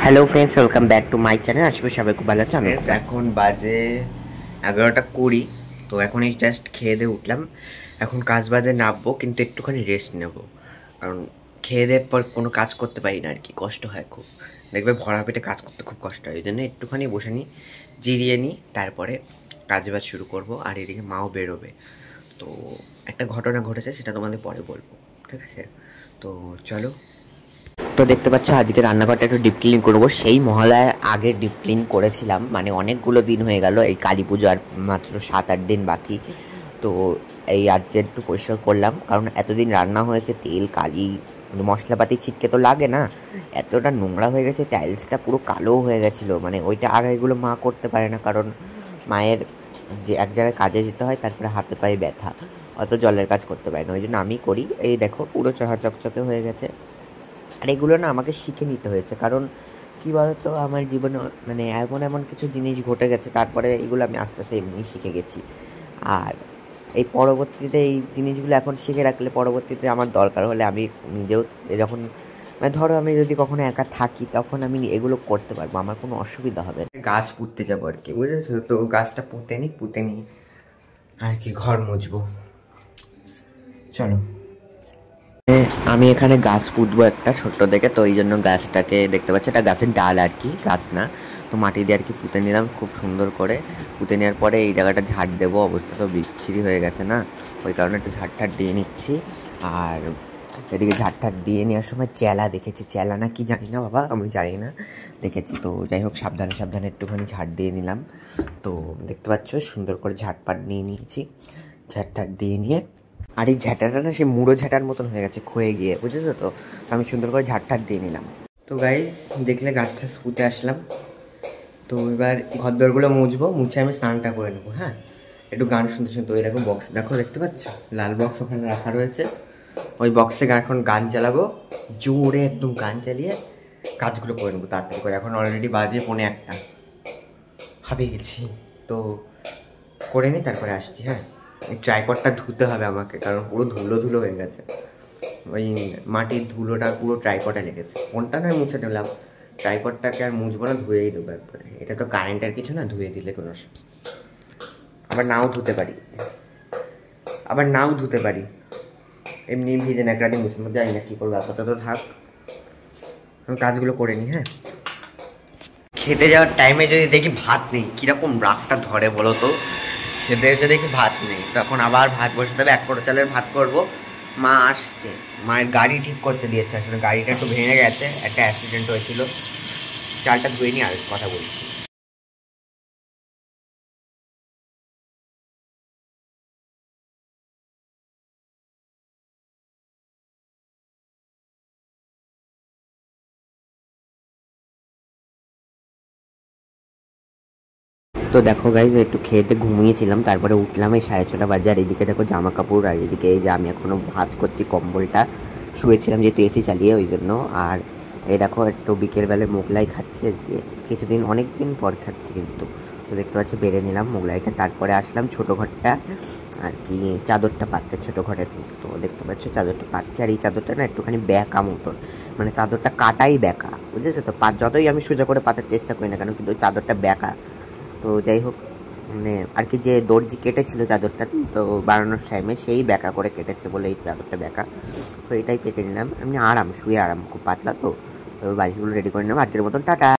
Hello friends, welcome back to my channel. আশা করি সবাই খুব ভালো আছে। আমি এখন বাজে 11টা 20। তো এখনই জাস্ট খেয়ে দিয়ে উঠলাম। এখন কাজ বাজে নামবো, কিন্তু একটুখানি রেস্ট নেব, কারণ খেয়ে দেওয়ার পর কোনো কাজ করতে পারি না আর কি, কষ্ট হয় খুব। দেখবে ভরা পেটে কাজ করতে খুব কষ্ট হয়, ওই জন্য একটুখানি বসে নিই, জিরিয়ে নিই, তারপরে কাজ বাজ শুরু করব। আর এদিকে মাও বেরোবে। তো একটা ঘটনা ঘটেছে, সেটা তোমাদের পরে বলবো, ঠিক আছে? তো চলো। তো দেখতে পাচ্ছ আজকে রান্নাঘরটা একটু ডিপ ক্লিন করবো। সেই মহালয়ার আগে ডিপ ক্লিন করেছিলাম, মানে অনেকগুলো দিন হয়ে গেল, এই কালী পুজো আর মাত্র 7-8 দিন বাকি। তো এই আজকে একটু পরিষ্কার করলাম, কারণ এতদিন রান্না হয়েছে, তেল কালি মশলাপাতি ছিটকে তো লাগে না, এতটা নোংরা হয়ে গেছে, টাইলসটা পুরো কালো হয়ে গেছিলো। মানে ওইটা আর এগুলো মা করতে পারে না, কারণ মায়ের যে এক জায়গায় কাজে যেতে হয়, তারপরে হাতে পায়ে ব্যথা, অত জলের কাজ করতে পারে না, ওই জন্য আমি করি। এই দেখো পুরো চকচকে হয়ে গেছে। আর এগুলো না আমাকে শিখে নিতে হয়েছে, কারণ কী বলতো, আমার জীবনে মানে এমন এমন কিছু জিনিস ঘটে গেছে, তারপরে এগুলো আমি আস্তে আস্তে এমনি শিখে গেছি। আর এই পরবর্তীতে এই জিনিসগুলো এখন শিখে রাখলে পরবর্তীতে আমার দরকার হলে আমি নিজেও, যখন মানে ধরো আমি যদি কখনো একা থাকি, তখন আমি এগুলো করতে পারবো, আমার কোনো অসুবিধা হবে না। গাছ পুঁততে যাবো আর কি, বুঝেছো? তো গাছটা পুঁতে নিই আর কি, ঘর মুছবো। চলো। আমি এখানে গাছ পুঁতবো একটা ছোট্ট দেখে, তো এই জন্য গাছটাকে দেখতে পাচ্ছি, এটা গাছের ডাল আর কি, গাছ না। তো মাটি দিয়ে আর কি পুঁতে নিলাম খুব সুন্দর করে। পুঁতে নেওয়ার পরে এই জায়গাটা ঝাড় দেবো, অবস্থা তো বিচ্ছিরি হয়ে গেছে না, ওই কারণে একটু ঝাড় দিয়ে নিচ্ছি। আর এদিকে ঝাড় দিয়ে নেওয়ার সময় চেলা দেখেছি, চেলা না কি জানি না বাবা, আমি জানি না, দেখেছি। তো যাই হোক, সাবধানে সাবধানে একটুখানি ঝাড় দিয়ে নিলাম। তো দেখতে পাচ্ছ সুন্দর করে ঝাড়পাট নিয়ে নিয়েছি। ঝাড় দিয়ে নিয়ে, আর এই ঝাঁটাটা না সে মুড়ো ঝাঁটার মতন হয়ে গেছে ক্ষয়ে গিয়ে, বুঝেছো? তো আমি সুন্দর করে ঝাড় দিয়ে নিলাম। তো গাই দেখলে গাছ ঠাছ পুঁতে আসলাম। তো এবার ঘরদোরগুলো মুছবো, মুছে আমি স্নানটা করে নেবো। হ্যাঁ, একটু গান শুনতে শুনতে। ওই দেখো বক্স, দেখো দেখতে পাচ্ছ লাল বক্স ওখানে রাখা রয়েছে, ওই বক্স থেকে এখন গান চালাবো, জোরে একদম গান চালিয়ে কাজগুলো করে নেবো তাড়াতাড়ি করে। এখন অলরেডি বাজে 1:45, হাঁপিয়ে গেছি। তো করে নিই, তারপরে আসছি। হ্যাঁ, এই ট্রাইপডটা ধুতে হবে আমাকে, কারণ পুরো ধুলো ধুলো হয়ে গেছে, ওই মাটির ধুলোটা পুরো ট্রাইপডে লেগেছে। ফোনটা নয় মুছে নিলাম, ট্রাইপডটাকে আর মুছবো না, ধুয়েই দেবো একবারে। এটা তো কারেন্টের কিছু না, ধুয়ে দিলে কোনো, আবার নাও ধুতে পারি, এমনি ভিজে ন্যাকড়া দিয়ে মুছের মধ্যে। জানি না কী করবো, আপাতত থাক, আমি কাজগুলো করে নিই। হ্যাঁ, খেতে যাওয়ার টাইমে যদি দেখি ভাত নেই, কীরকম রাগটা ধরে বলো তো। খেতে এসে দেখি ভাত নেই, তখন আবার ভাত বসে দেবে, 1 কোটো চালের ভাত করবো। মা আসছে, মায়ের গাড়ি ঠিক করতে দিয়েছে, আসলে গাড়িটা একটু ভেঙে গেছে, একটা অ্যাক্সিডেন্ট হয়েছিল। চালটা ধুয়ে নিয়ে আর কথা বলছি। তো দেখো গাইজ, একটু খেতে ঘুমিয়েছিলাম, তারপরে উঠলাম এই 6:30 বাজে। আর এদিকে দেখো জামা কাপড়, আর এদিকে এই যে আমি এখনও ভাঁজ করছি কম্বলটা, শুয়েছিলাম যেহেতু এসি চালিয়ে, ওই জন্য। আর এই দেখো একটু বিকেলবেলায় মোগলাই খাচ্ছি আজকে, কিছুদিন অনেক দিন পর খাচ্ছি কিন্তু। তো দেখতে পাচ্ছি বেড়ে নিলাম মোগলাইটা, তারপরে আসলাম ছোটো ঘরটা আর কি, চাদরটা পাততে, ছোটো ঘরের। তো দেখতে পাচ্ছ চাদরটা পাতছে, আর এই চাদরটা না একটুখানি ব্যাকা মতন, মানে চাদরটা কাটাই ব্যাকা, বুঝেছো? তো যতই আমি সোজা করে পাতার চেষ্টা করি না কেন, কিন্তু চাদরটা ব্যাকা। তো যাই হোক, মানে আর কি, যে দর্জি কেটেছিল চাদরটা, তো বানানোর টাইমে সেই ব্যাকা করে কেটেছে বলে এই চাদরটা ব্যাকা। তো এটাই পেতে নিলাম, এমনি আরাম, শুয়ে আরাম, খুব পাতলা। তো বালিশগুলো রেডি করে নিলাম, আজকের মতন টাটা।